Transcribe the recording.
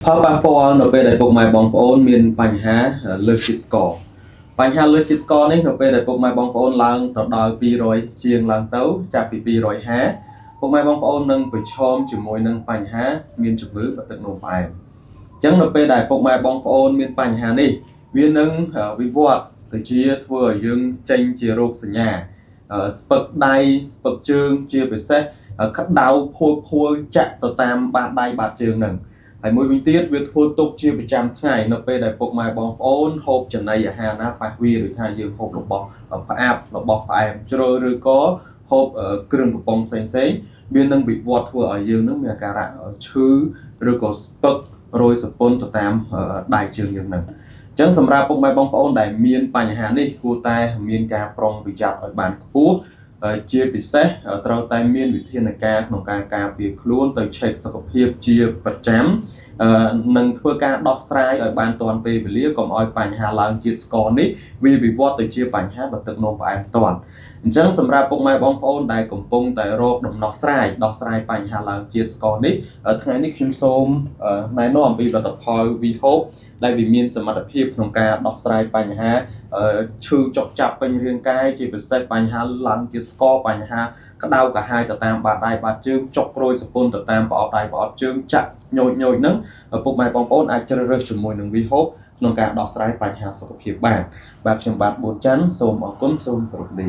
ផលប៉ះពាល់នៅពេលដែលពុកម៉ែបងប្អូនមានបញ្ហាលើសជាតិស្ករបញ្ហាលើសជាតិស្ករនេះនៅពេលដែលពុកម៉ែបងប្អូនឡើងទៅដល់200ជាងឡើងទៅចាប់ពី250ពុកម៉ែបងប្អូននឹងប្រឈមជាមួយនឹងបញ្ហាមានជំងឺទឹកនោមផ្អែមអញ្ចឹងនៅពេលដែលពុកម៉ែបងប្អូនមានបញ្ហានេះវានឹងវិវត្តទៅជាធ្វើឲ្យយើងចេញជារោគសញ្ញាស្ពឹកដៃស្ពឹកជើងជាពិសេសក្តៅភួយចាក់ទៅតាមបាតដៃបាតជើងនឹងហើយមួយវិញទៀតវាធ្វើទុកជាប្រចាំថ្ងៃនៅពេលដែលពុកម៉ែបងប្អូនហូបចំណីអាហារណាប៉ះវាឬថាយើងហូបរបស់ផ្អាប់របស់ផ្អែមជ្រុលឬក៏ហូបគ្រឿងកំប៉ុងផ្សេងវានឹងវិវត្តធ្វើឲ្យយើងនឹងមានអាការៈឈឺឬក៏ស្ពឹករោយសពុនទៅតាមដៃជើងយើងនឹងអញ្ចឹងសម្រាប់ពុកម៉ែបងប្អូនដែលមានបញ្ហានេះគួរតែមានការប្រុងប្រយ័ត្នឲ្យបានខ្ពស់ជាពិសេសត្រូវតែមានវិធានការក្នុងការការពារខ្លួនទៅឆែកសុខភាពជាប្រចាំនឹងធ្វើការដោះស្រាយឲ្យបានទាន់ពេលវេលាកុំឲ្យបញ្ហាឡើងជាតិស្ករនេះវាវិវត្តទៅជាបញ្ហាទឹកនោមផ្អែមផ្ទាល់អញ្ចឹងសម្រាប់ពុកម៉ែបងប្អូនដែលកំពុងតែរកដំណោះស្រាយដោះស្រាយបញ្ហាឡើងជាតិស្ករនេះថ្ងៃនេះខ្ញុំសូមណែនាំអំពីផលិតផល VHOPE ដែលវាមានសមត្ថភាពក្នុងការដោះស្រាយបញ្ហាឈឺចុកចាប់ពេញរាងកាយជាពិសេសបញ្ហាឡើងជាតិស្ករបញ្ហាក្តៅកាហាយទៅតាមបាតដៃបាតជើងចុករោយសពុនទៅតាមប្រអប់ដៃប្រអប់ជើងចាក់ញយហ្នឹងពុកម៉ែបងប្អូនអាចជ្រើសរើសជាមួយនឹង VHOPE ក្នុងការដោះស្រាយបញ្ហាសុខភាពបាទខ្ញុំបាទប៊ូនច័ន្ទសូមអរគុណសូមគោរពលា